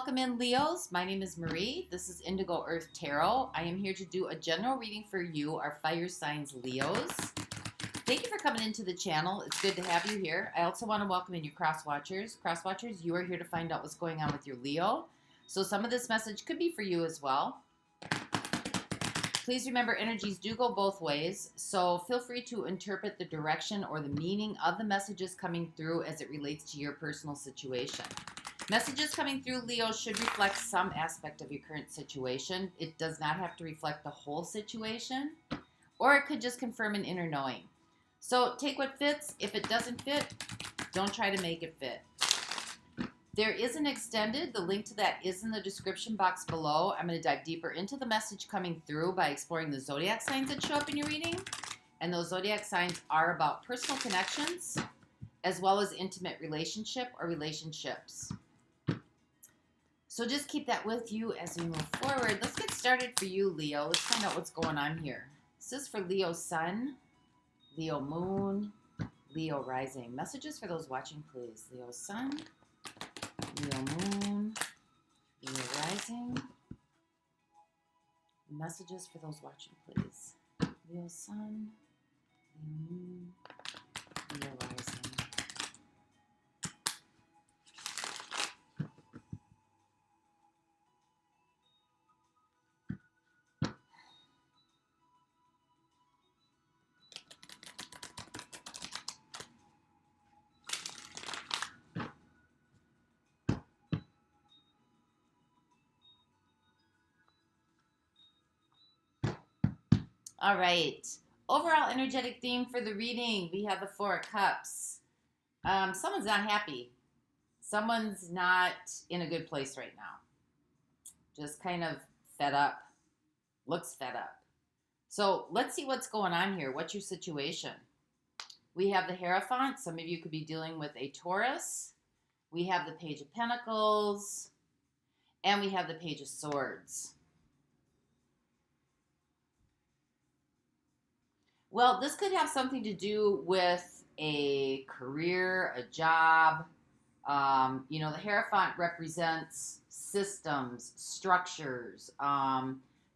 Welcome in, Leos. My name is Marie. This is Indigo Earth Tarot. I am here to do a general reading for you, our fire signs Leos. Thank you for coming into the channel. It's good to have you here. I also want to welcome in your cross watchers. Cross watchers, you are here to find out what's going on with your Leo. So some of this message could be for you as well. Please remember, energies do go both ways, so feel free to interpret the direction or the meaning of the messages coming through as it relates to your personal situation. Messages coming through, Leo, should reflect some aspect of your current situation. It does not have to reflect the whole situation, or it could just confirm an inner knowing. So take what fits. If it doesn't fit, don't try to make it fit. There is an extended. The link to that is in the description box below. I'm going to dive deeper into the message coming through by exploring the zodiac signs that show up in your reading. And those zodiac signs are about personal connections, as well as intimate relationship or relationships. So just keep that with you as we move forward. Let's get started for you, Leo. Let's find out what's going on here. This is for Leo Sun, Leo Moon, Leo Rising. Messages for those watching, please. Leo Sun, Leo Moon, Leo Rising. Messages for those watching, please. Leo Sun, Leo Moon, Leo Rising. All right. Overall energetic theme for the reading, we have the Four of Cups. Someone's not happy. Someone's not in a good place right now. Just kind of fed up. Looks fed up. So let's see what's going on here. What's your situation? We have the Hierophant. Some of you could be dealing with a Taurus. We have the Page of Pentacles. And we have the Page of Swords. Well, this could have something to do with a career, a job. The Hierophant represents systems, structures,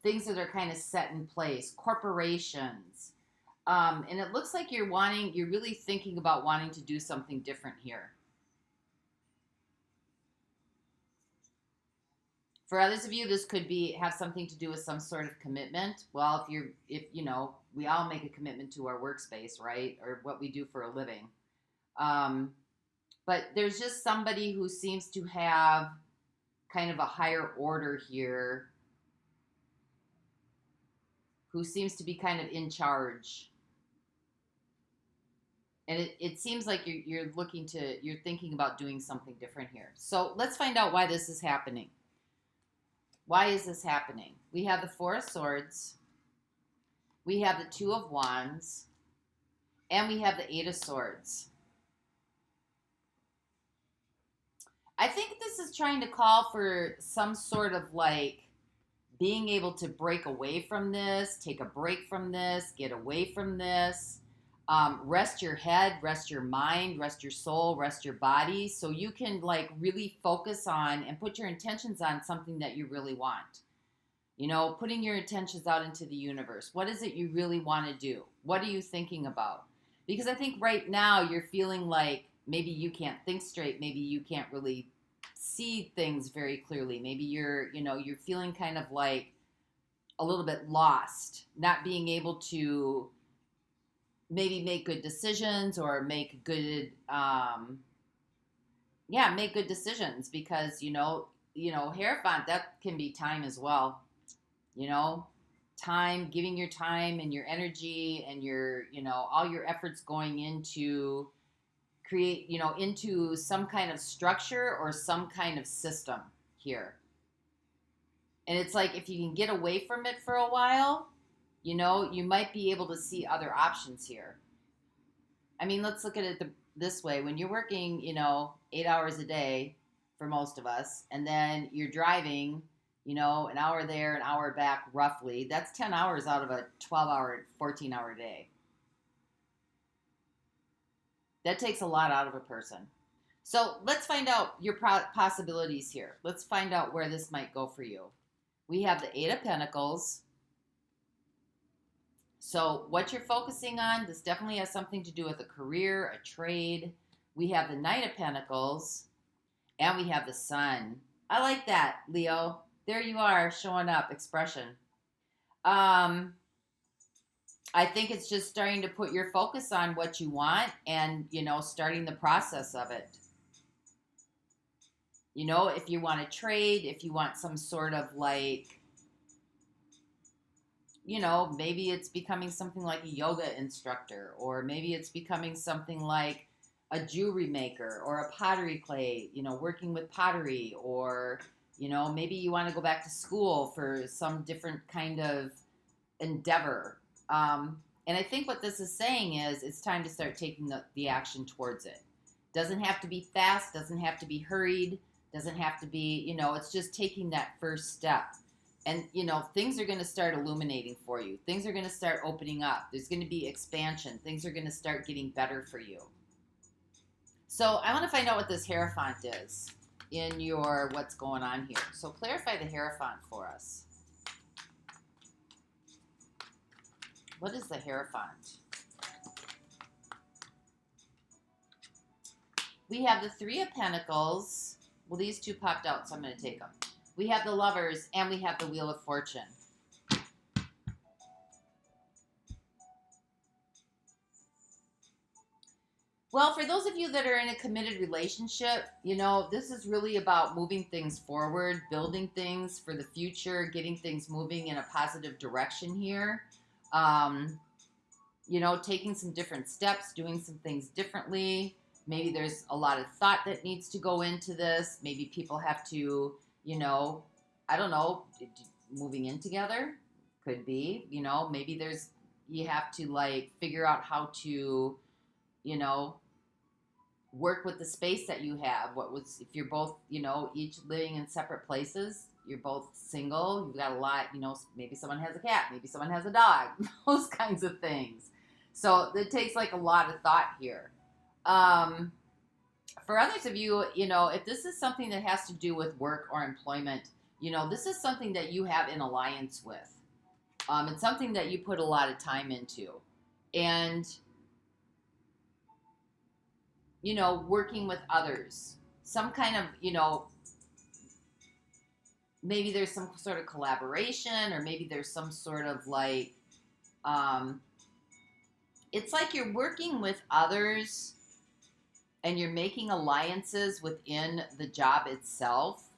things that are kind of set in place, corporations. And it looks like you're really thinking about wanting to do something different here. For others of you, this could have something to do with some sort of commitment. Well, we all make a commitment to our workspace, right? Or what we do for a living. But there's just somebody who seems to have kind of a higher order here, who seems to be kind of in charge. And it seems like you're thinking about doing something different here. So let's find out why this is happening. Why is this happening? We have the Four of Swords. We have the Two of Wands. And we have the Eight of Swords. I think this is trying to call for some sort of being able to break away from this, take a break from this, get away from this, rest your head, rest your mind, rest your soul, rest your body, so you can really focus on and put your intentions on something that you really want. Putting your intentions out into the universe. What is it you really want to do? What are you thinking about? Because I think right now you're feeling like maybe you can't think straight. Maybe you can't really see things very clearly. Maybe you're feeling kind of like a little bit lost, not being able to maybe make good decisions or make good decisions, because Hierophant, that can be time as well. Time, giving your time and your energy and your all your efforts going into create into some kind of structure or some kind of system here. And it's like, if you can get away from it for a while, you might be able to see other options here. I mean, let's look at it this way. When you're working, 8 hours a day for most of us, and then you're driving, an hour there, an hour back, roughly, that's 10 hours out of a 12-hour, 14-hour day. That takes a lot out of a person. So let's find out your possibilities here. Let's find out where this might go for you. We have the Eight of Pentacles. So what you're focusing on, this definitely has something to do with a career, a trade. We have the Knight of Pentacles, and we have the Sun. I like that, Leo. There you are, showing up, expression. I think it's just starting to put your focus on what you want and, starting the process of it. If you want to trade, if you want some sort of maybe it's becoming something like a yoga instructor, or maybe it's becoming something like a jewelry maker or a pottery clay, working with pottery, or, maybe you want to go back to school for some different kind of endeavor. And I think what this is saying is it's time to start taking the action towards it. Doesn't have to be fast, doesn't have to be hurried, doesn't have to be, it's just taking that first step. And, things are going to start illuminating for you. Things are going to start opening up. There's going to be expansion. Things are going to start getting better for you. So I want to find out what this Hierophant is in your what's going on here. So clarify the Hierophant for us. What is the Hierophant? We have the Three of Pentacles. Well, these two popped out, so I'm going to take them. We have the Lovers, and we have the Wheel of Fortune. Well, for those of you that are in a committed relationship, this is really about moving things forward, building things for the future, getting things moving in a positive direction here. Taking some different steps, doing some things differently. Maybe there's a lot of thought that needs to go into this. Maybe people have to, I don't know, moving in together could be, maybe you have to figure out how to, work with the space that you have. If you're both, each living in separate places, you're both single, you've got a lot, maybe someone has a cat, maybe someone has a dog, those kinds of things. So it takes a lot of thought here. For others of you, if this is something that has to do with work or employment, this is something that you have an alliance with. It's something that you put a lot of time into. And, working with others. Some kind of, maybe there's some sort of collaboration, or maybe there's some sort of it's like you're working with others and you're making alliances within the job itself,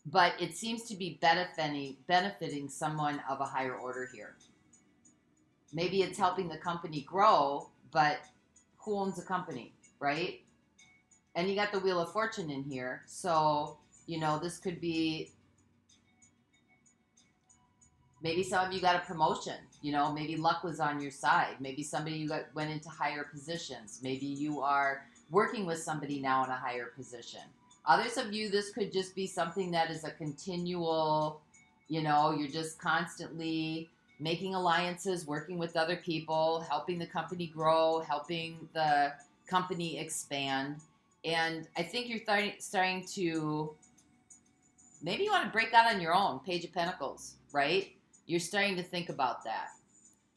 but it seems to be benefiting someone of a higher order here. Maybe it's helping the company grow, but who owns the company, right? And you got the Wheel of Fortune in here, so, this could be, maybe some of you got a promotion, maybe luck was on your side. Maybe somebody went into higher positions. Maybe you are working with somebody now in a higher position. Others of you, this could just be something that is a continual, you're just constantly making alliances, working with other people, helping the company grow, helping the company expand. And I think you're starting to, maybe you want to break out on your own, Page of Pentacles, right? You're starting to think about that.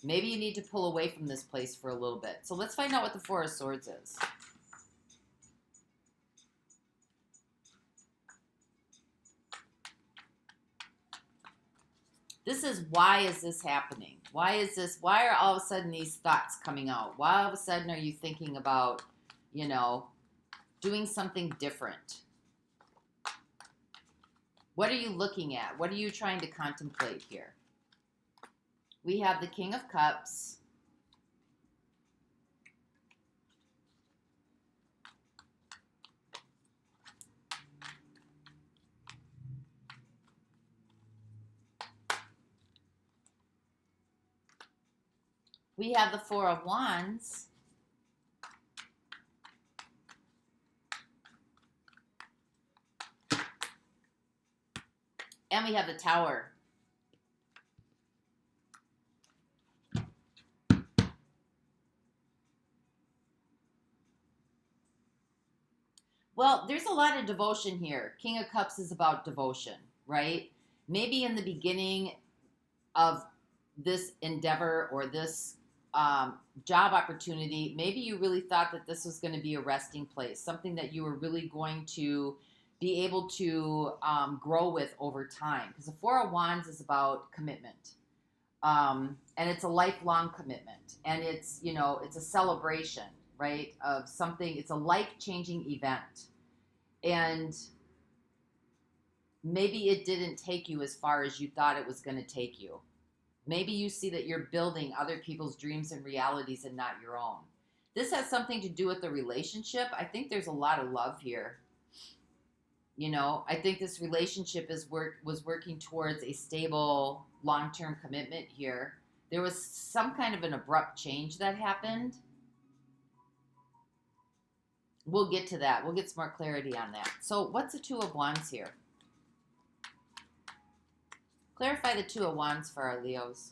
Maybe you need to pull away from this place for a little bit. So let's find out what the Four of Swords is. This is, why is this happening? Why are all of a sudden these thoughts coming out? Why all of a sudden are you thinking about, doing something different? What are you looking at? What are you trying to contemplate here? We have the King of Cups. We have the Four of Wands. And we have the Tower. Well, there's a lot of devotion here. King of Cups is about devotion, right? Maybe in the beginning of this endeavor or this job opportunity, maybe you really thought that this was going to be a resting place, something that you were really going to be able to grow with over time. Because the Four of Wands is about commitment. And it's a lifelong commitment. And it's, you know, it's a celebration, right, of something. It's a life-changing event. And maybe it didn't take you as far as you thought it was going to take you. Maybe you see that you're building other people's dreams and realities and not your own. This has something to do with the relationship. I think there's a lot of love here. You know, I think this relationship was working towards a stable, long-term commitment here. There was some kind of an abrupt change that happened. We'll get to that. We'll get some more clarity on that. So what's the Two of Wands here? Clarify the Two of Wands for our Leos.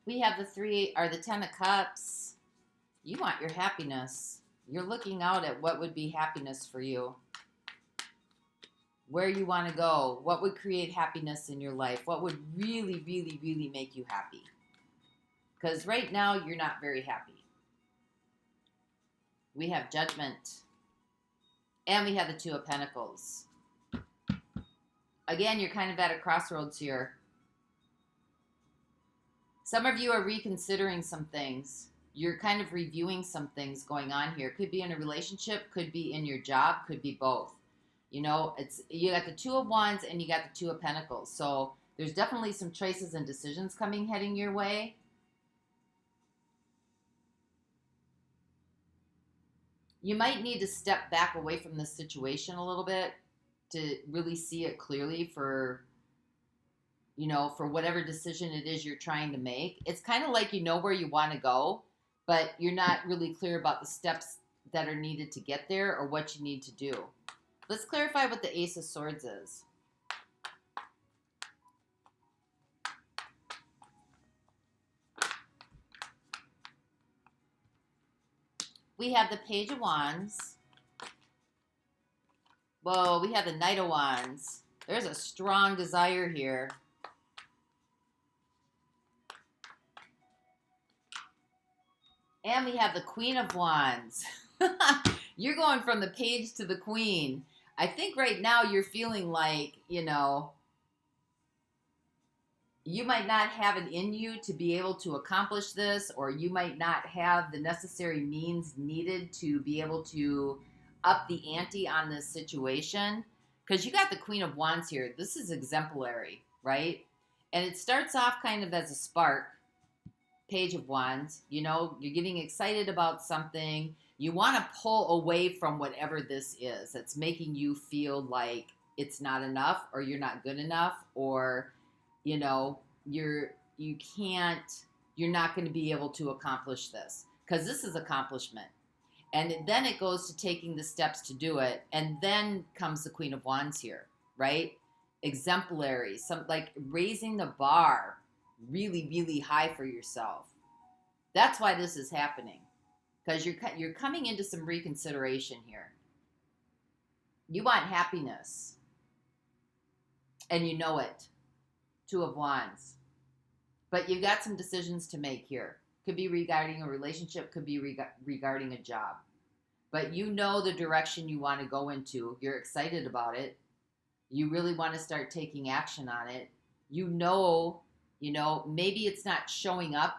We have the Ten of Cups. You want your happiness. You're looking out at what would be happiness for you. Where you want to go. What would create happiness in your life. What would really, really, really make you happy. Because right now, you're not very happy. We have Judgment. And we have the Two of Pentacles. Again, you're kind of at a crossroads here. Some of you are reconsidering some things. You're kind of reviewing some things going on here. Could be in a relationship, could be in your job, could be both. You know, you got the Two of Wands and you got the Two of Pentacles. So there's definitely some choices and decisions heading your way. You might need to step back away from this situation a little bit to really see it clearly for, you know, for whatever decision it is you're trying to make. It's kind of like you know where you want to go, but you're not really clear about the steps that are needed to get there or what you need to do. Let's clarify what the Ace of Swords is. We have the Page of Wands. Whoa, we have the Knight of Wands. There's a strong desire here. And we have the Queen of Wands. You're going from the Page to the Queen. I think right now you're feeling like, you know, you might not have it in you to be able to accomplish this, or you might not have the necessary means needed to be able to up the ante on this situation. Because you got the Queen of Wands here. This is exemplary, right? And it starts off kind of as a spark. Page of Wands, you know, you're getting excited about something. You want to pull away from whatever this is that's making you feel like it's not enough, or you're not good enough, or, you know, you're not going to be able to accomplish this, because this is accomplishment. And then it goes to taking the steps to do it. And then comes the Queen of Wands here, right? Exemplary, some like raising the bar really, really high for yourself. That's why this is happening, because you're coming into some reconsideration here. You want happiness, and you know it. Two of Wands. But you've got some decisions to make here. Could be regarding a relationship, could be regarding a job. But you know the direction you want to go into. You're excited about it. You really want to start taking action on it. You know, maybe it's not showing up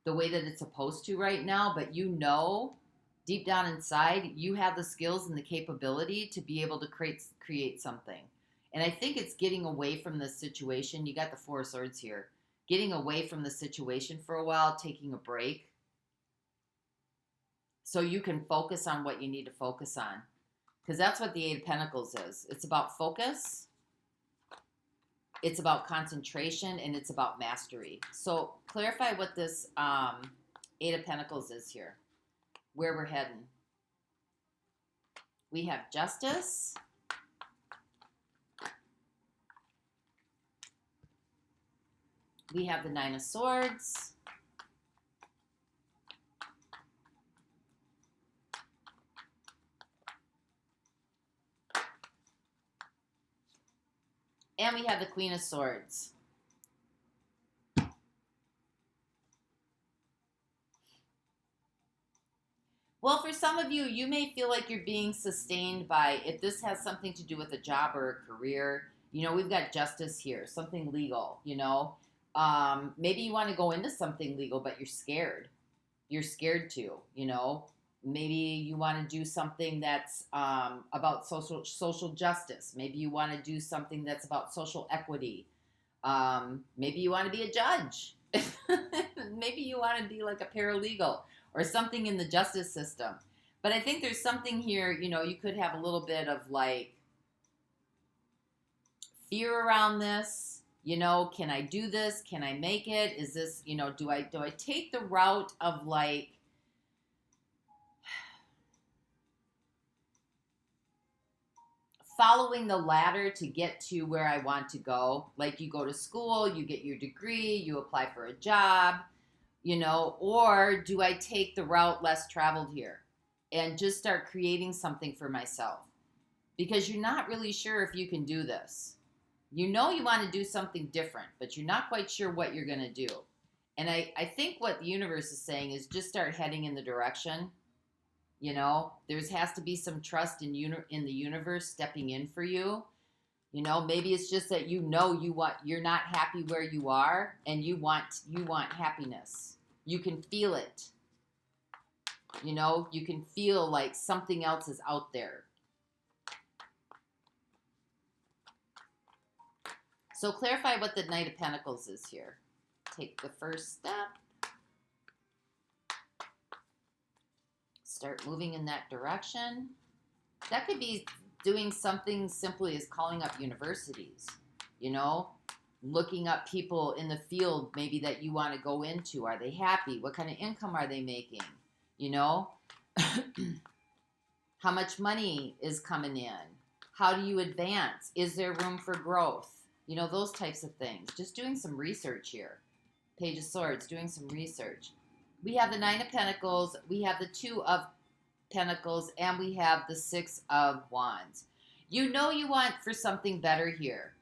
the way that it's supposed to right now, but you know, deep down inside, you have the skills and the capability to be able to create something. And I think it's getting away from this situation. You got the Four of Swords here. Getting away from the situation for a while, taking a break, so you can focus on what you need to focus on. Because that's what the Eight of Pentacles is. It's about focus. It's about concentration, and it's about mastery. So clarify what this Eight of Pentacles is here, where we're heading. We have Justice. We have the Nine of Swords. And we have the Queen of Swords. Well, for some of you, you may feel like you're being sustained by, if this has something to do with a job or a career, you know, we've got justice here, something legal, you know. Maybe you want to go into something legal, but you're scared. You're scared to, you know. Maybe you want to do something that's about social justice. Maybe you want to do something that's about social equity. Maybe you want to be a judge. Maybe you want to be like a paralegal or something in the justice system. But I think there's something here, you know, you could have a little bit of like fear around this. You know, can I do this? Can I make it? Is this, you know, do I take the route of like following the ladder to get to where I want to go? Like you go to school, you get your degree, you apply for a job, you know, or do I take the route less traveled here and just start creating something for myself? Because you're not really sure if you can do this. You know you want to do something different, but you're not quite sure what you're going to do. And I think what the universe is saying is just start heading in the direction. You know, there has to be some trust in the universe stepping in for you. You know, maybe it's just that you're not happy where you are and you want happiness. You can feel it. You know, you can feel like something else is out there. So clarify what the Knight of Pentacles is here. Take the first step. Start moving in that direction. That could be doing something simply as calling up universities, you know, looking up people in the field maybe that you want to go into. Are they happy? What kind of income are they making? You know, how much money is coming in? How do you advance? Is there room for growth? You know, those types of things. Just doing some research here. Page of Swords, doing some research. We have the Nine of Pentacles, we have the Two of Pentacles, and we have the Six of Wands. You know you want for something better here.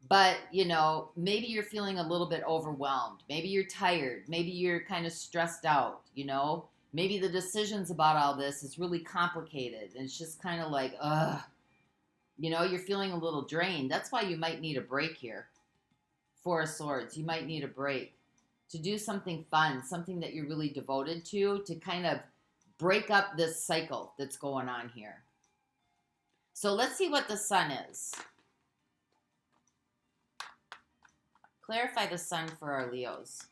But, you know, maybe you're feeling a little bit overwhelmed. Maybe you're tired. Maybe you're kind of stressed out, you know. Maybe the decisions about all this is really complicated. And it's just kind of like, ugh. You know, you're feeling a little drained. That's why you might need a break here. Four of Swords. You might need a break to do something fun, something that you're really devoted to kind of break up this cycle that's going on here. So let's see what the Sun is. Clarify the Sun for our Leos.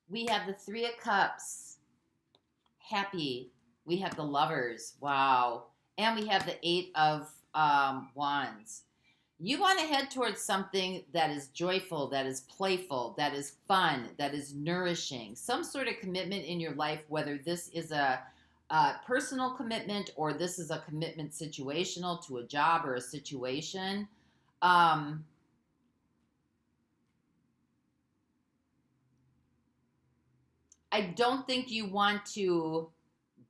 We have the Three of Cups, happy. We have the Lovers, wow. And we have the Eight of Wands. You want to head towards something that is joyful, that is playful, that is fun, that is nourishing. Some sort of commitment in your life, whether this is a personal commitment or this is a commitment situational to a job or a situation. I don't think you want to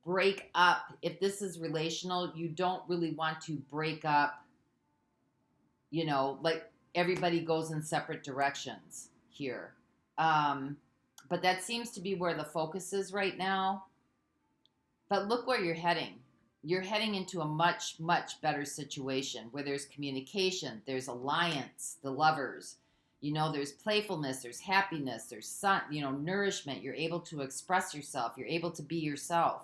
break up. If this is relational, you don't really want to break up, you know, like everybody goes in separate directions here. But that seems to be where the focus is right now. But look where you're heading. You're heading into a much, much better situation where there's communication, there's alliance, the Lovers. You know, there's playfulness, there's happiness, there's sun, you know, nourishment. You're able to express yourself. You're able to be yourself.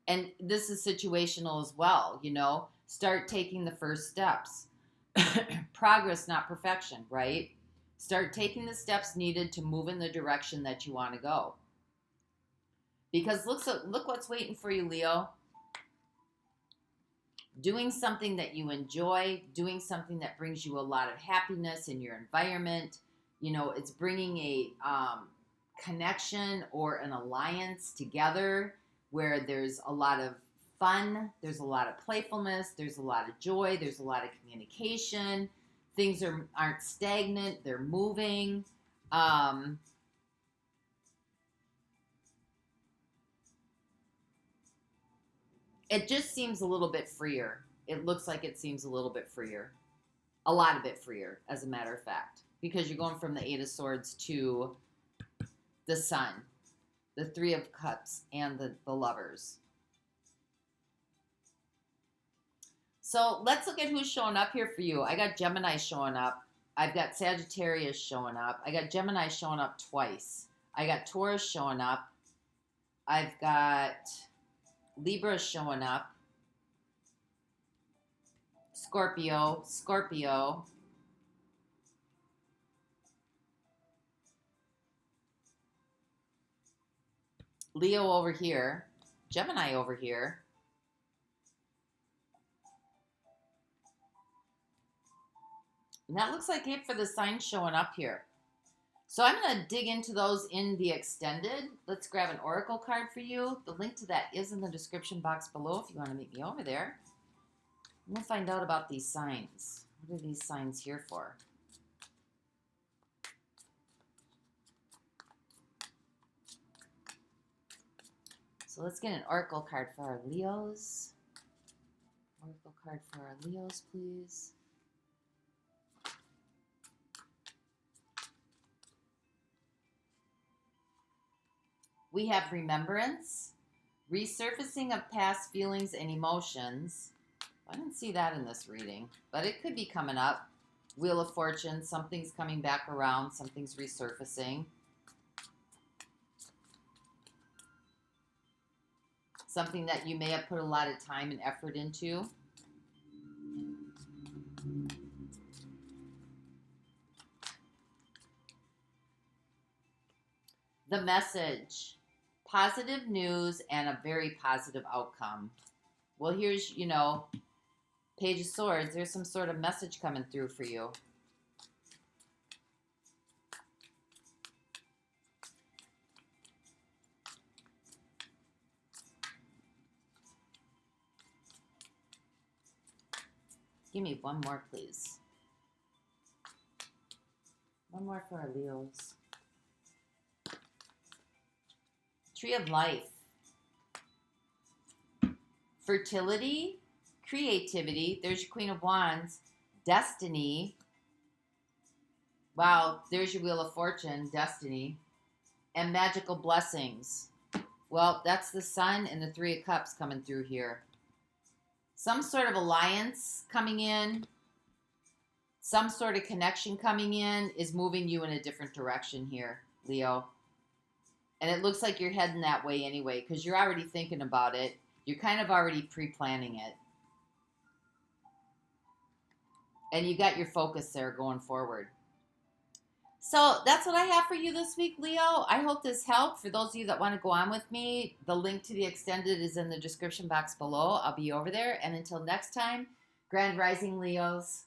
And this is situational as well, you know. Start taking the first steps. Progress, not perfection, right? Start taking the steps needed to move in the direction that you want to go. Because look what's waiting for you, Leo. Doing something that you enjoy, doing something that brings you a lot of happiness in your environment. You know, it's bringing a connection or an alliance together where there's a lot of fun, there's a lot of playfulness, there's a lot of joy, there's a lot of communication. Things aren't stagnant, they're moving. It just seems a little bit freer. It looks like it seems a little bit freer. A lot of it freer, as a matter of fact. Because you're going from the Eight of Swords to the Sun, the Three of Cups, and the Lovers. So let's look at who's showing up here for you. I got Gemini showing up. I've got Sagittarius showing up. I got Gemini showing up twice. I got Taurus showing up. I've got Libra showing up. Scorpio. Leo over here. Gemini over here. And that looks like it for the signs showing up here. So I'm going to dig into those in the extended. Let's grab an oracle card for you. The link to that is in the description box below if you want to meet me over there. I'm going to find out about these signs. What are these signs here for? So let's get an oracle card for our Leos. Oracle card for our Leos, please. We have remembrance, resurfacing of past feelings and emotions. I didn't see that in this reading, but it could be coming up. Wheel of Fortune, something's coming back around, something's resurfacing. Something that you may have put a lot of time and effort into. The message. Positive news and a very positive outcome. Well, here's, Page of Swords. There's some sort of message coming through for you. Give me one more, please. One more for our Leos. Tree of Life. Fertility, creativity. There's your Queen of Wands. Destiny. Wow, there's your Wheel of Fortune. Destiny. And magical blessings. Well, that's the Sun and the Three of Cups coming through here. Some sort of alliance coming in. Some sort of connection coming in is moving you in a different direction here, Leo. And it looks like you're heading that way anyway, because you're already thinking about it. You're kind of already pre-planning it. And you got your focus there going forward. So that's what I have for you this week, Leo. I hope this helped. For those of you that want to go on with me, the link to the extended is in the description box below. I'll be over there. And until next time, Grand Rising Leos.